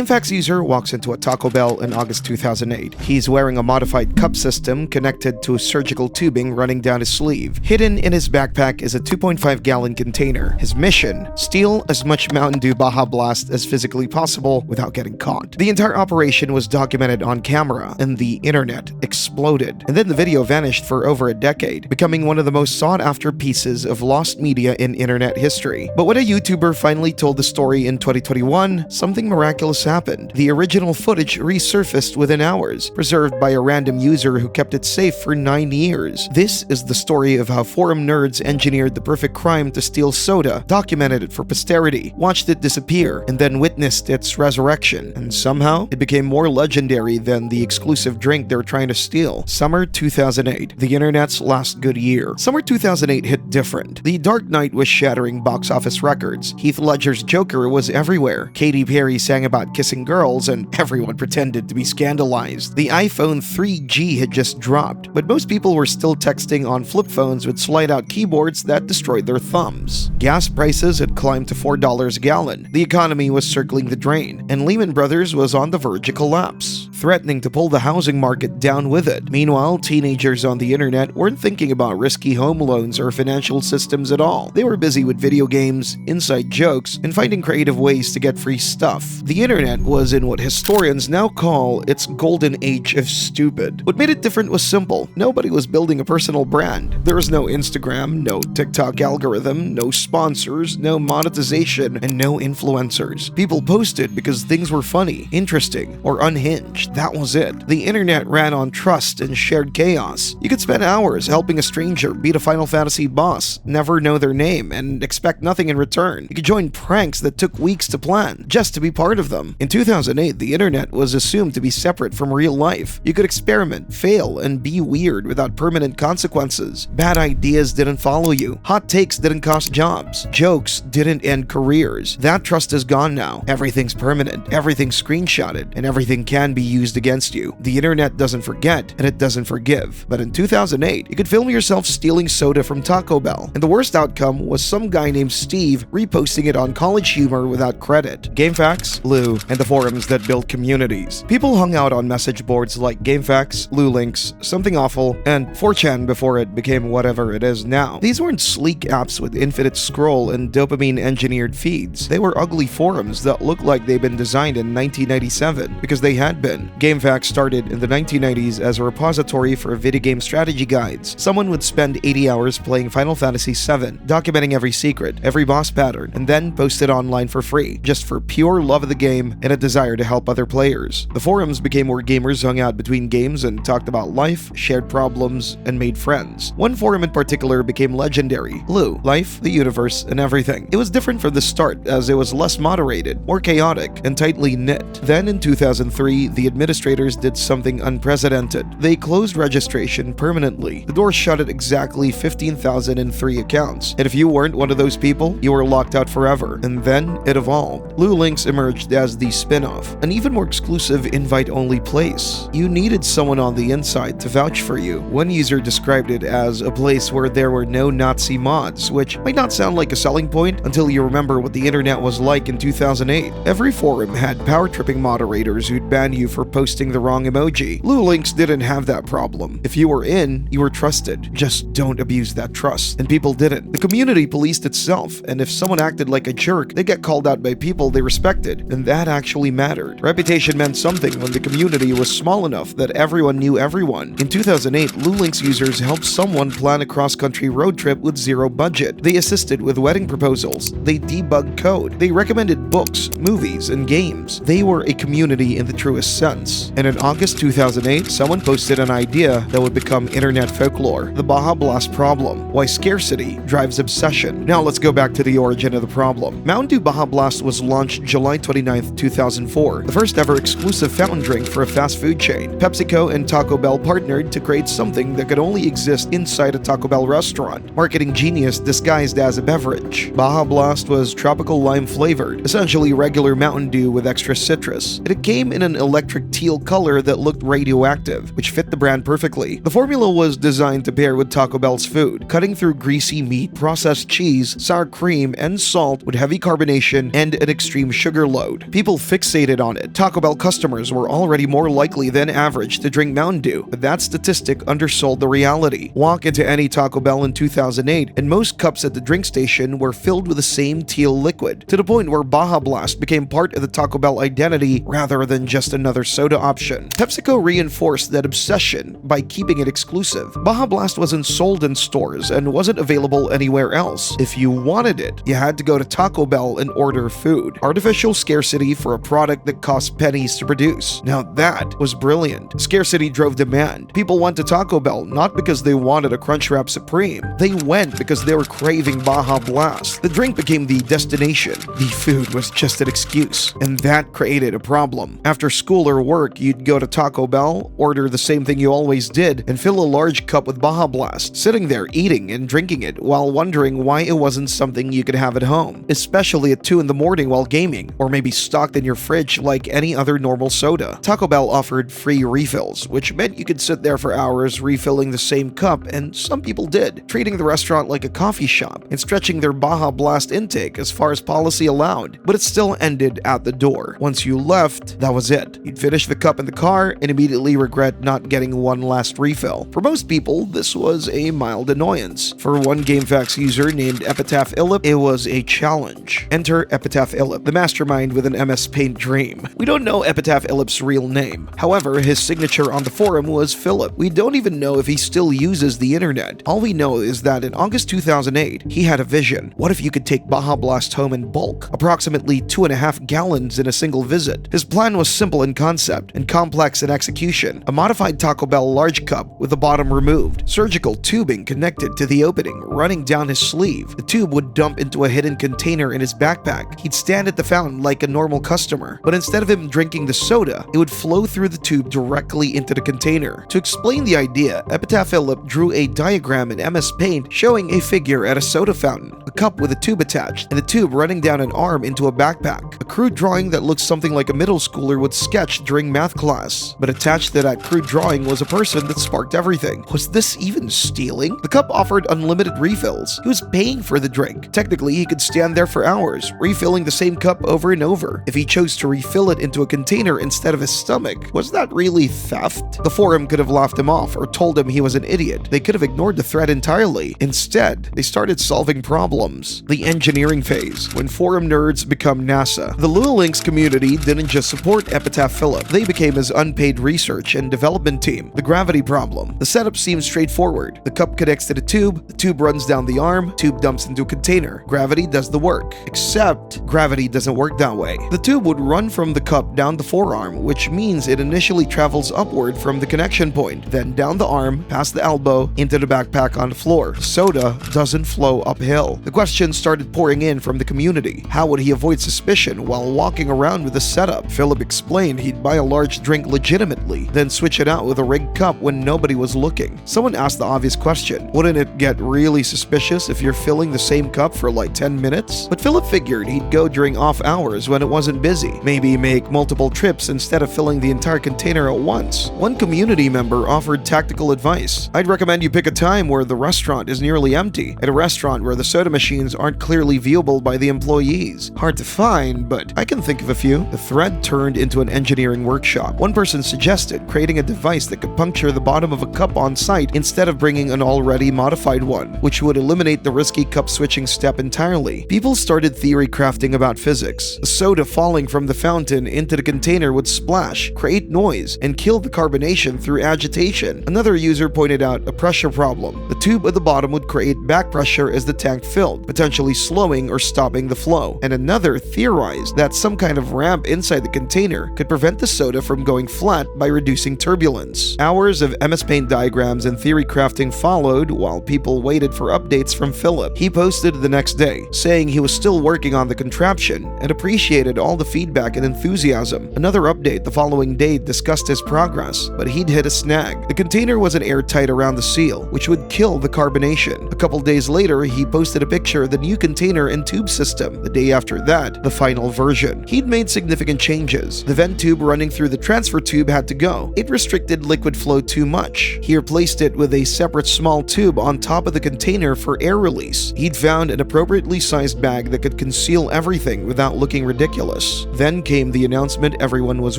GameFAQs user walks into a Taco Bell in August 2008. He's wearing a modified cup system connected to surgical tubing running down his sleeve. Hidden in his backpack is a 2.5-gallon container. His mission: steal as much Mountain Dew Baja Blast as physically possible without getting caught. The entire operation was documented on camera, and the internet exploded. And then the video vanished for over a decade, becoming one of the most sought-after pieces of lost media in internet history. But when a YouTuber finally told the story in 2021, something miraculous happened. The original footage resurfaced within hours, preserved by a random user who kept it safe for 9 years. This is the story of how forum nerds engineered the perfect crime to steal soda, documented it for posterity, watched it disappear, and then witnessed its resurrection. And somehow, it became more legendary than the exclusive drink they were trying to steal. Summer 2008, the internet's last good year. Summer 2008 hit different. The Dark Knight was shattering box office records. Heath Ledger's Joker was everywhere. Katy Perry sang about kissing girls, and everyone pretended to be scandalized. The iPhone 3G had just dropped, but most people were still texting on flip phones with slide-out keyboards that destroyed their thumbs. Gas prices had climbed to $4 a gallon. The economy was circling the drain, and Lehman Brothers was on the verge of collapse, threatening to pull the housing market down with it. Meanwhile, teenagers on the internet weren't thinking about risky home loans or financial systems at all. They were busy with video games, inside jokes, and finding creative ways to get free stuff. The internet was in what historians now call its golden age of stupid. What made it different was simple. Nobody was building a personal brand. There was no Instagram, no TikTok algorithm, no sponsors, no monetization, and no influencers. People posted because things were funny, interesting, or unhinged. That was it. The internet ran on trust and shared chaos. You could spend hours helping a stranger beat a Final Fantasy boss, never know their name, and expect nothing in return. You could join pranks that took weeks to plan, just to be part of them. In 2008, the internet was assumed to be separate from real life. You could experiment, fail, and be weird without permanent consequences. Bad ideas didn't follow you. Hot takes didn't cost jobs. Jokes didn't end careers. That trust is gone now. Everything's permanent, everything's screenshotted, and everything can be used against you. The internet doesn't forget, and it doesn't forgive. But in 2008, you could film yourself stealing soda from Taco Bell, and the worst outcome was some guy named Steve reposting it on College Humor without credit. GameFAQs, Lou, and the forums that built communities. People hung out on message boards like GameFAQs, Lou Links, Something Awful, and 4chan before it became whatever it is now. These weren't sleek apps with infinite scroll and dopamine-engineered feeds. They were ugly forums that looked like they'd been designed in 1997, because they had been. GameFAQs started in the 1990s as a repository for video game strategy guides. Someone would spend 80 hours playing Final Fantasy VII, documenting every secret, every boss pattern, and then post it online for free, just for pure love of the game and a desire to help other players. The forums became where gamers hung out between games and talked about life, shared problems, and made friends. One forum in particular became legendary: Lou, Life, the Universe, and Everything. It was different from the start, as it was less moderated, more chaotic, and tightly knit. Then in 2003, the administrators did something unprecedented. They closed registration permanently. The door shut at exactly 15,003 accounts, and if you weren't one of those people, you were locked out forever. And then it evolved. Lou Links emerged as the spin-off, an even more exclusive invite-only place. You needed someone on the inside to vouch for you. One user described it as a place where there were no Nazi mods, which might not sound like a selling point until you remember what the internet was like in 2008. Every forum had power-tripping moderators who'd ban you for posting the wrong emoji. Lou Links didn't have that problem. If you were in, you were trusted. Just don't abuse that trust. And people didn't. The community policed itself, and if someone acted like a jerk, they get called out by people they respected, and that actually mattered. Reputation meant something when the community was small enough that everyone knew everyone. In 2008, Lou Links users helped someone plan a cross-country road trip with zero budget. They assisted with wedding proposals. They debugged code. They recommended books, movies, and games. They were a community in the truest sense. And in August 2008, someone posted an idea that would become internet folklore: the Baja Blast problem. Why scarcity drives obsession. Now let's go back to the origin of the problem. Mountain Dew Baja Blast was launched July 29, 2004, the first ever exclusive fountain drink for a fast food chain. PepsiCo and Taco Bell partnered to create something that could only exist inside a Taco Bell restaurant. Marketing genius disguised as a beverage. Baja Blast was tropical lime flavored, essentially regular Mountain Dew with extra citrus. It came in an electric electric teal color that looked radioactive, which fit the brand perfectly. The formula was designed to pair with Taco Bell's food, cutting through greasy meat, processed cheese, sour cream, and salt with heavy carbonation and an extreme sugar load. People fixated on it. Taco Bell customers were already more likely than average to drink Mountain Dew, but that statistic undersold the reality. Walk into any Taco Bell in 2008, and most cups at the drink station were filled with the same teal liquid, to the point where Baja Blast became part of the Taco Bell identity rather than just another soda option. PepsiCo reinforced that obsession by keeping it exclusive. Baja Blast wasn't sold in stores and wasn't available anywhere else. If you wanted it, you had to go to Taco Bell and order food. Artificial scarcity for a product that cost pennies to produce. Now that was brilliant. Scarcity drove demand. People went to Taco Bell not because they wanted a Crunchwrap Supreme. They went because they were craving Baja Blast. The drink became the destination. The food was just an excuse. And that created a problem. After school or work, you'd go to Taco Bell, order the same thing you always did, and fill a large cup with Baja Blast, sitting there eating and drinking it while wondering why it wasn't something you could have at home, especially at 2 in the morning while gaming, or maybe stocked in your fridge like any other normal soda. Taco Bell offered free refills, which meant you could sit there for hours refilling the same cup, and some people did, treating the restaurant like a coffee shop and stretching their Baja Blast intake as far as policy allowed. But it still ended at the door. Once you left, that was it. You'd finish the cup in the car and immediately regret not getting one last refill. For most people, this was a mild annoyance. For one GameFAQs user named Epitaph Illip, it was a challenge. Enter Epitaph Illip, the mastermind with an MS Paint dream. We don't know Epitaph Illip's real name. However, his signature on the forum was Philip. We don't even know if he still uses the internet. All we know is that in August 2008, he had a vision. What if you could take Baja Blast home in bulk? Approximately 2.5 gallons in a single visit. His plan was simple in concept and complex in execution. A modified Taco Bell large cup with the bottom removed, surgical tubing connected to the opening, running down his sleeve. The tube would dump into a hidden container in his backpack. He'd stand at the fountain like a normal customer, but instead of him drinking the soda, it would flow through the tube directly into the container. To explain the idea, Epitaph Illip drew a diagram in MS Paint showing a figure at a soda fountain, a cup with a tube attached, and the tube running down an arm into a backpack. A crude drawing that looks something like a middle schooler would sketch during math class. But attached to that crude drawing was a person that sparked everything. Was this even stealing? The cup offered unlimited refills. He was paying for the drink. Technically, he could stand there for hours, refilling the same cup over and over. If he chose to refill it into a container instead of his stomach, was that really theft? The forum could have laughed him off or told him he was an idiot. They could have ignored the threat entirely. Instead, they started solving problems. The engineering phase, when forum nerds become NASA. The Lua Links community didn't just support Epitaph Philip, they became his unpaid research and development team. The gravity problem. The setup seems straightforward. The cup connects to the tube runs down the arm, tube dumps into a container. Gravity does the work. Except, gravity doesn't work that way. The tube would run from the cup down the forearm, which means it initially travels upward from the connection point, then down the arm, past the elbow, into the backpack on the floor. Soda doesn't flow uphill. The questions started pouring in from the community. How would he avoid suspicion while walking around with the setup? Philip explained he'd buy a large drink legitimately, then switch it out with a rigged cup when nobody was looking. Someone asked the obvious question, wouldn't it get really suspicious if you're filling the same cup for like 10 minutes? But Philip figured he'd go during off hours when it wasn't busy. Maybe make multiple trips instead of filling the entire container at once. One community member offered tactical advice. I'd recommend you pick a time where the restaurant is nearly empty, at a restaurant where the soda machines aren't clearly viewable by the employees. Hard to find, but I can think of a few. The thread turned into an engineering workshop. One person suggested creating a device that could puncture the bottom of a cup on site instead of bringing an already modified one, which would eliminate the risky cup switching step entirely. People started theory crafting about physics. The soda falling from the fountain into the container would splash, create noise, and kill the carbonation through agitation. Another user pointed out a pressure problem. The tube at the bottom would create back pressure as the tank filled, potentially slowing or stopping the flow. And another theorized that some kind of ramp inside the container could prevent the soda from going flat by reducing turbulence. Hours of MS Paint diagrams and theory crafting followed while people waited for updates from Philip. He posted the next day, saying he was still working on the contraption and appreciated all the feedback and enthusiasm. Another update the following day discussed his progress, but he'd hit a snag. The container wasn't airtight around the seal, which would kill the carbonation. A couple days later, he posted a picture of the new container and tube system. The day after that, the final version. He'd made significant changes. The vent tube running through the transfer tube had to go. It restricted liquid flow too much. He replaced it with a separate small tube on top of the container for air release. He'd found an appropriately sized bag that could conceal everything without looking ridiculous. Then came the announcement everyone was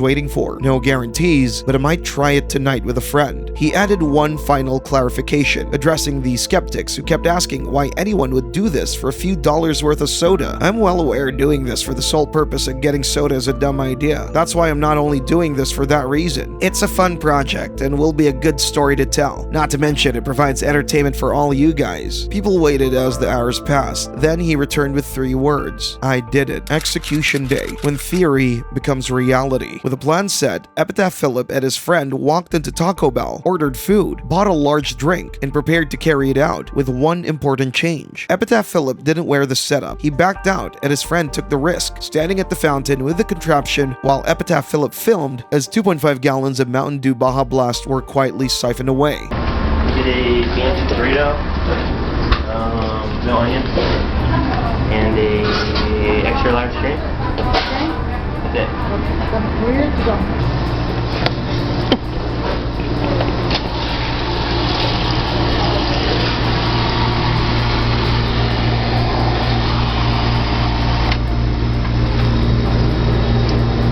waiting for. No guarantees, but I might try it tonight with a friend. He added one final clarification, addressing the skeptics who kept asking why anyone would do this for a few dollars worth of soda. I'm well aware doing this for the sole purpose of getting soda is a dumb idea. That's why I'm not only doing this for that reason. It's a fun project and will be a good story to tell. Not to mention it provides entertainment for all you guys. People waited as the hours passed. Then he returned with 3 words. I did it. Execution day. When theory becomes reality. With a plan set, Epitaph Philip and his friend walked into Taco Bell, ordered food, bought a large drink, and prepared to carry it out with one important change. Epitaph Philip didn't wear the setup. He backed out and his friend took the risk, standing at the fountain with the contraption while Epitaph Philip filmed as 2.5 gallons of Mountain Dew Baja Blast were quietly siphoned away. Get a fancy burrito, no onion, and a extra large drink. That's it. Where to go?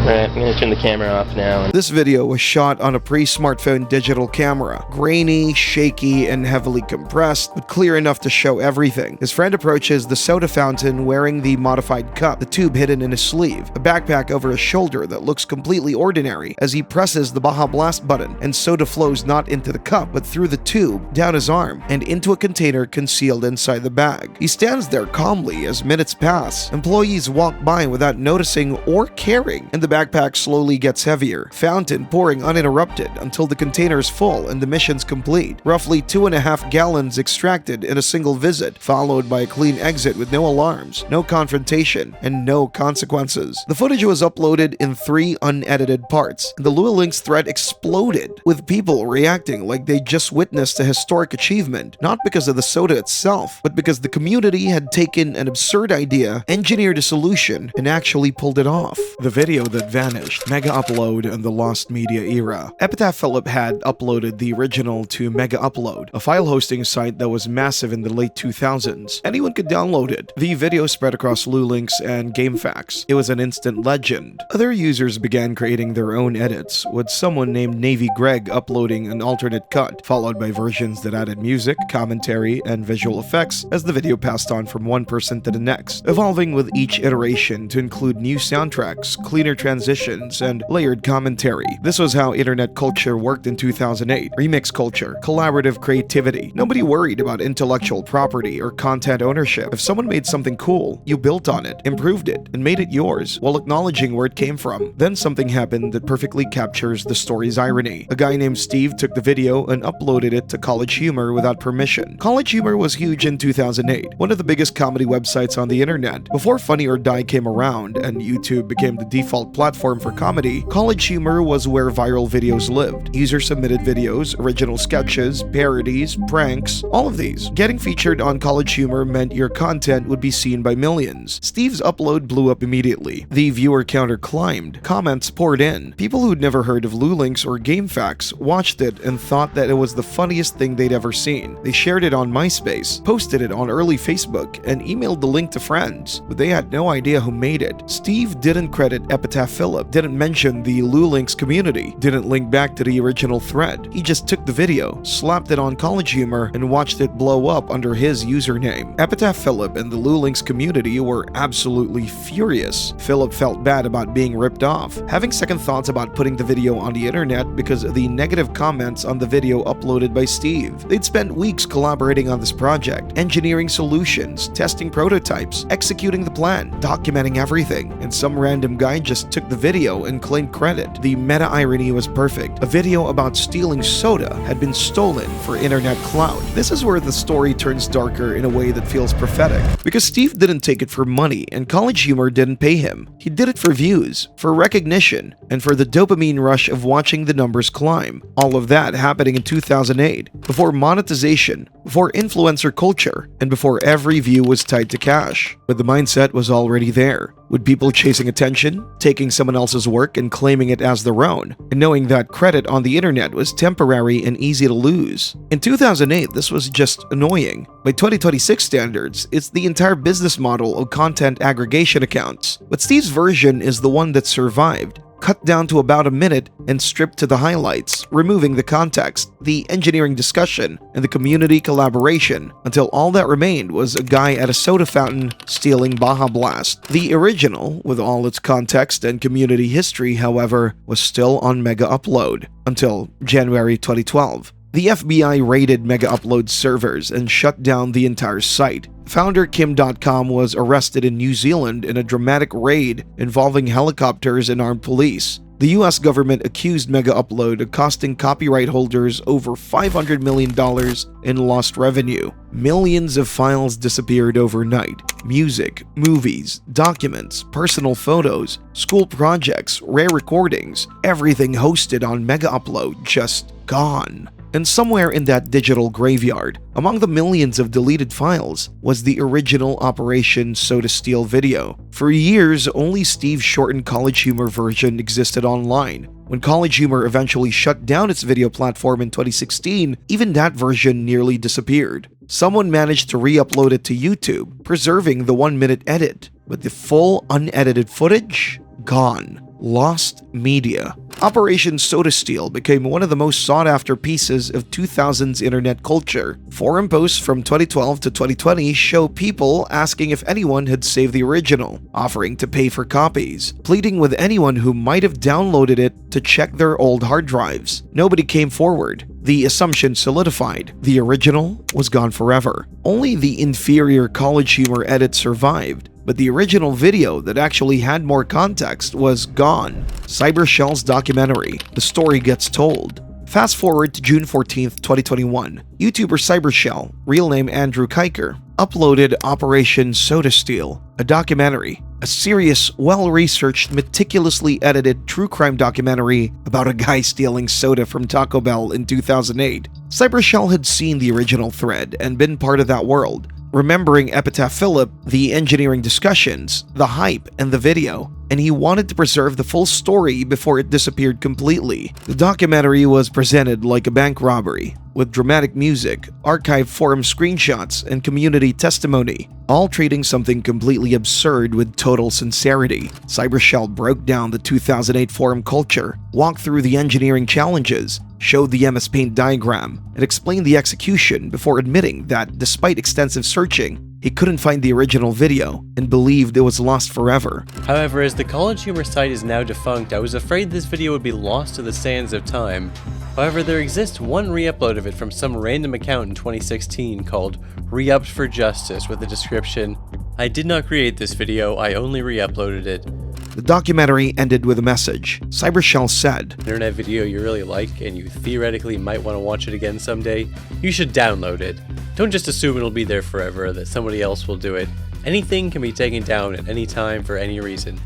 Alright, I'm gonna turn the camera off now. This video was shot on a pre-smartphone digital camera. Grainy, shaky, and heavily compressed, but clear enough to show everything. His friend approaches the soda fountain wearing the modified cup, the tube hidden in his sleeve, a backpack over his shoulder that looks completely ordinary as he presses the Baja Blast button, and soda flows not into the cup but through the tube, down his arm, and into a container concealed inside the bag. He stands there calmly as minutes pass. Employees walk by without noticing or caring, and the backpack slowly gets heavier, fountain pouring uninterrupted until the container is full and the mission's complete. Roughly 2.5 gallons extracted in a single visit, followed by a clean exit with no alarms, no confrontation, and no consequences. The footage was uploaded in 3 unedited parts, and the Lualinks thread exploded, with people reacting like they just witnessed a historic achievement, not because of the soda itself, but because the community had taken an absurd idea, engineered a solution, and actually pulled it off. The video that vanished, Mega Upload and the Lost Media era. Epitaph Philip had uploaded the original to Mega Upload, a file hosting site that was massive in the late 2000s. Anyone could download it. The video spread across Lualinks and GameFAQs. It was an instant legend. Other users began creating their own edits, with someone named Navy Greg uploading an alternate cut, followed by versions that added music, commentary, and visual effects as the video passed on from one person to the next, evolving with each iteration to include new soundtracks, cleaner transitions, and layered commentary. This was how internet culture worked in 2008. Remix culture, collaborative creativity. Nobody worried about intellectual property or content ownership. If someone made something cool, you built on it, improved it, and made it yours while acknowledging where it came from. Then something happened that perfectly captures the story's irony. A guy named Steve took the video and uploaded it to College Humor without permission. College Humor was huge in 2008, one of the biggest comedy websites on the internet. Before Funny or Die came around and YouTube became the default platform for comedy, College Humor was where viral videos lived. User-submitted videos, original sketches, parodies, pranks, all of these. Getting featured on College Humor meant your content would be seen by millions. Steve's upload blew up immediately. The viewer counter climbed. Comments poured in. People who'd never heard of Lualinks or GameFAQs watched it and thought that it was the funniest thing they'd ever seen. They shared it on MySpace, posted it on early Facebook, and emailed the link to friends, but they had no idea who made it. Steve didn't credit Epitaph Philip, didn't mention the Lualinks community, didn't link back to the original thread. He just took the video, slapped it on College Humor, and watched it blow up under his username. Epitaph Philip and the Lualinks community were absolutely furious. Philip felt bad about being ripped off, having second thoughts about putting the video on the internet because of the negative comments on the video uploaded by Steve. They'd spent weeks collaborating on this project, engineering solutions, testing prototypes, executing the plan, documenting everything, and some random guy just took the video and claimed credit. The meta-irony was perfect. A video about stealing soda had been stolen for internet clout. This is where the story turns darker in a way that feels prophetic. Because Steve didn't take it for money, and College Humor didn't pay him. He did it for views, for recognition, and for the dopamine rush of watching the numbers climb. All of that happening in 2008, before monetization, before influencer culture, and before every view was tied to cash. But the mindset was already there, with people chasing attention, taking someone else's work and claiming it as their own, and knowing that credit on the internet was temporary and easy to lose. In 2008, this was just annoying. By 2026 standards, it's the entire business model of content aggregation accounts. But Steve's version is the one that survived, cut down to about a minute and stripped to the highlights, removing the context, the engineering discussion, and the community collaboration, until all that remained was a guy at a soda fountain stealing Baja Blast. The original, with all its context and community history, however, was still on Mega Upload until January 2012. The FBI raided Mega Upload's servers and shut down the entire site. Founder Kim.com was arrested in New Zealand in a dramatic raid involving helicopters and armed police. The US government accused Mega Upload of costing copyright holders over $500 million in lost revenue. Millions of files disappeared overnight. Music, movies, documents, personal photos, school projects, rare recordings, everything hosted on Mega Upload just gone. And somewhere in that digital graveyard, among the millions of deleted files, was the original Operation Soda Steel video. For years, only Steve's shortened College Humor version existed online. When College Humor eventually shut down its video platform in 2016, even that version nearly disappeared. Someone managed to re-upload it to YouTube, preserving the 1-minute edit, but the full unedited footage? Gone. Lost media. Operation Soda Steel became one of the most sought-after pieces of 2000s internet culture. Forum posts from 2012 to 2020 show people asking if anyone had saved the original, offering to pay for copies, pleading with anyone who might have downloaded it to check their old hard drives. Nobody came forward. The assumption solidified. The original was gone forever. Only the inferior College Humor edit survived, but the original video that actually had more context was gone. Cybershell's documentary, The Story Gets Told. Fast forward to June 14th, 2021. YouTuber Cybershell, real name Andrew Kiker, uploaded Operation Soda Steel, a documentary, a serious, well-researched, meticulously edited true crime documentary about a guy stealing soda from Taco Bell in 2008. Cybershell had seen the original thread and been part of that world, remembering Epitaph Philip, the engineering discussions, the hype, and the video, and he wanted to preserve the full story before it disappeared completely. The documentary was presented like a bank robbery, with dramatic music, archived forum screenshots, and community testimony, all treating something completely absurd with total sincerity. Cybershell broke down the 2008 forum culture, walked through the engineering challenges, showed the MS Paint diagram, and explained the execution before admitting that despite extensive searching, he couldn't find the original video and believed it was lost forever. However, as the College Humor site is now defunct, I was afraid this video would be lost to the sands of time. However, there exists one re-upload of it from some random account in 2016 called Re-Upped for Justice with the description, "I did not create this video, I only re-uploaded it." The documentary ended with a message. Cybershell said, Internet video you really like and you theoretically might want to watch it again someday, you should download it. Don't just assume it'll be there forever, that somebody else will do it. Anything can be taken down at any time for any reason.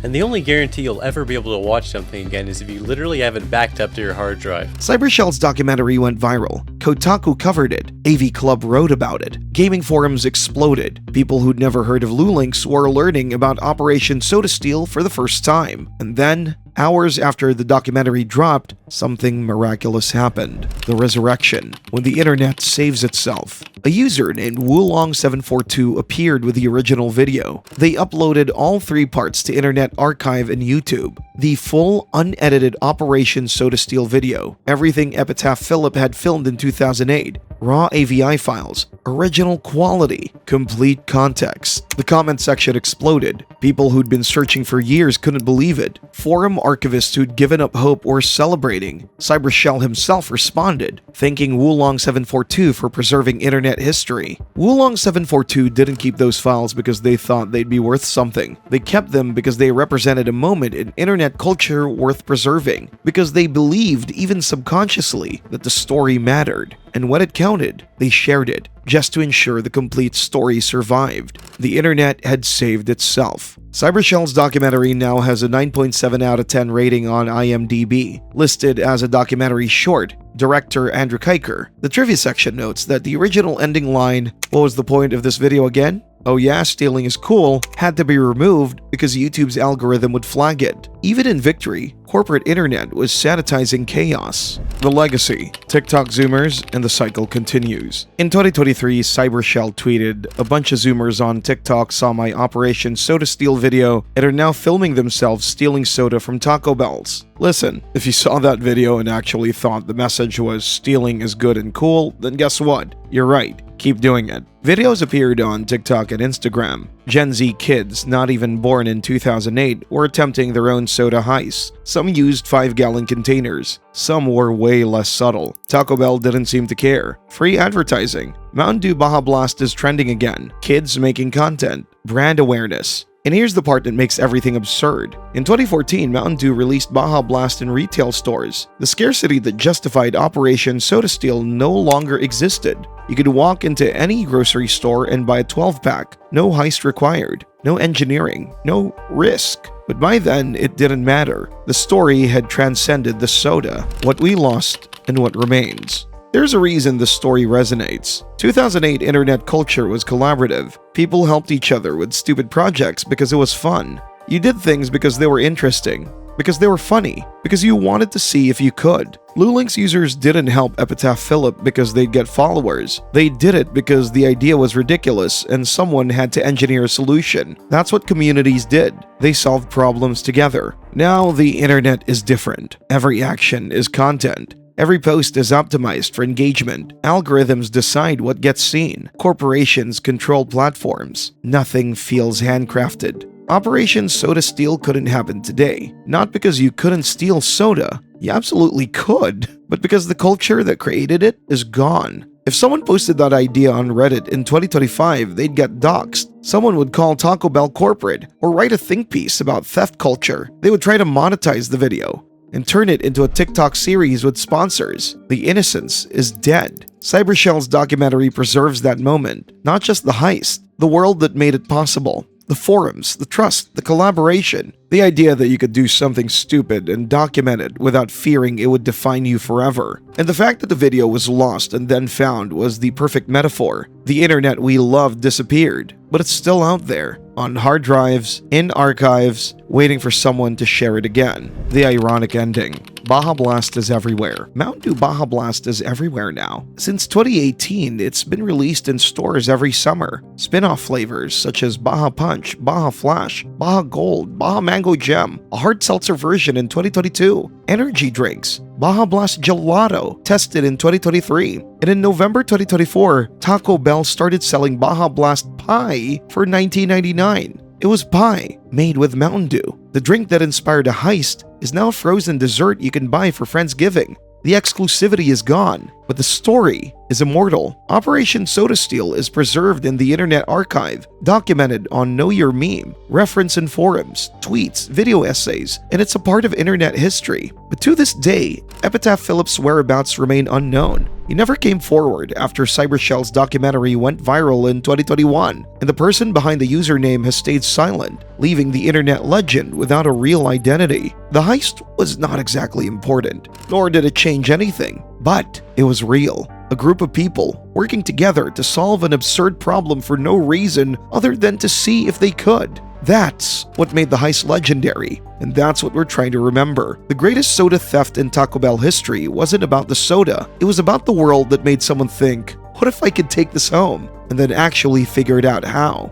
And the only guarantee you'll ever be able to watch something again is if you literally have it backed up to your hard drive. Cybershell's documentary went viral. Kotaku covered it. AV Club wrote about it. Gaming forums exploded. People who'd never heard of Lulinx were learning about Operation Soda Steel for the first time. And then, hours after the documentary dropped, something miraculous happened. The resurrection. When the internet saves itself. A user named Wulong742 appeared with the original video. They uploaded all 3 parts to Internet Archive and YouTube. The full, unedited Operation Soda Steel video. Everything Epitaph Philip had filmed in 2008. Raw AVI files, original quality, complete context. The comment section exploded. People who'd been searching for years couldn't believe it. Forum archivists who'd given up hope were celebrating. Cybershell himself responded, thanking Wulong742 for preserving internet history. Wulong742 didn't keep those files because they thought they'd be worth something. They kept them because they represented a moment in internet culture worth preserving, because they believed, even subconsciously, that the story mattered. And when it counted, they shared it, just to ensure the complete story survived. The internet had saved itself. Cybershell's documentary now has a 9.7 out of 10 rating on IMDb, listed as a documentary short. Director Andrew Kiker. The trivia section notes that the original ending line, "What was the point of this video again? Oh yeah, stealing is cool," had to be removed because YouTube's algorithm would flag it. Even in victory, corporate internet was sanitizing chaos. The legacy, TikTok Zoomers, and the cycle continues. In 2023, Cybershell tweeted, "A bunch of Zoomers on TikTok saw my Operation Soda Steal video and are now filming themselves stealing soda from Taco Bell's." Listen, if you saw that video and actually thought the message was stealing is good and cool, then guess what? You're right. Keep doing it. Videos appeared on TikTok and Instagram. Gen Z kids, not even born in 2008, were attempting their own soda heists. Some used 5-gallon containers. Some were way less subtle. Taco Bell didn't seem to care. Free advertising. Mountain Dew Baja Blast is trending again. Kids making content. Brand awareness. And here's the part that makes everything absurd. In 2014, Mountain Dew released Baja Blast in retail stores. The scarcity that justified Operation Soda Steal no longer existed. You could walk into any grocery store and buy a 12-pack. No heist required. No engineering. No risk. But by then, it didn't matter. The story had transcended the soda, what we lost, and what remains. There's a reason the story resonates. 2008 internet culture was collaborative. People helped each other with stupid projects because it was fun. You did things because they were interesting, because they were funny, because you wanted to see if you could. Lulinx users didn't help Epitaph Philip because they'd get followers. They did it because the idea was ridiculous and someone had to engineer a solution. That's what communities did. They solved problems together. Now the internet is different. Every action is content. Every post is optimized for engagement. Algorithms decide what gets seen. Corporations control platforms. Nothing feels handcrafted. Operation Soda Steal couldn't happen today. Not because you couldn't steal soda. You absolutely could. But because the culture that created it is gone. If someone posted that idea on Reddit in 2025, they'd get doxxed. Someone would call Taco Bell corporate or write a think piece about theft culture. They would try to monetize the video and turn it into a TikTok series with sponsors. The innocence is dead. Cybershell's documentary preserves that moment, not just the heist, the world that made it possible. The forums, the trust, the collaboration, the idea that you could do something stupid and document it without fearing it would define you forever. And the fact that the video was lost and then found was the perfect metaphor. The internet we loved disappeared, but it's still out there, on hard drives, in archives, waiting for someone to share it again. The ironic ending. Baja Blast is everywhere. Mountain Dew Baja Blast is everywhere now. Since 2018, it's been released in stores every summer. Spin-off flavors such as Baja Punch, Baja Flash, Baja Gold, Baja Mango Gem, a hard seltzer version in 2022, energy drinks, Baja Blast Gelato, tested in 2023. And in November 2024, Taco Bell started selling Baja Blast Pie for $19.99. It was pie, made with Mountain Dew. The drink that inspired a heist is now a frozen dessert you can buy for Friendsgiving. The exclusivity is gone, but the story is immortal. Operation Soda Steal is preserved in the Internet Archive, documented on Know Your Meme, referenced in forums, tweets, video essays, and it's a part of internet history. But to this day, Epitaph Philip's whereabouts remain unknown. He never came forward after Cybershell's documentary went viral in 2021, and the person behind the username has stayed silent, leaving the internet legend without a real identity. The heist was not exactly important, nor did it change anything, but it was real. A group of people working together to solve an absurd problem for no reason other than to see if they could. That's what made the heist legendary, and that's what we're trying to remember. The greatest soda theft in Taco Bell history wasn't about the soda, it was about the world that made someone think, what if I could take this home? And then actually figured out how.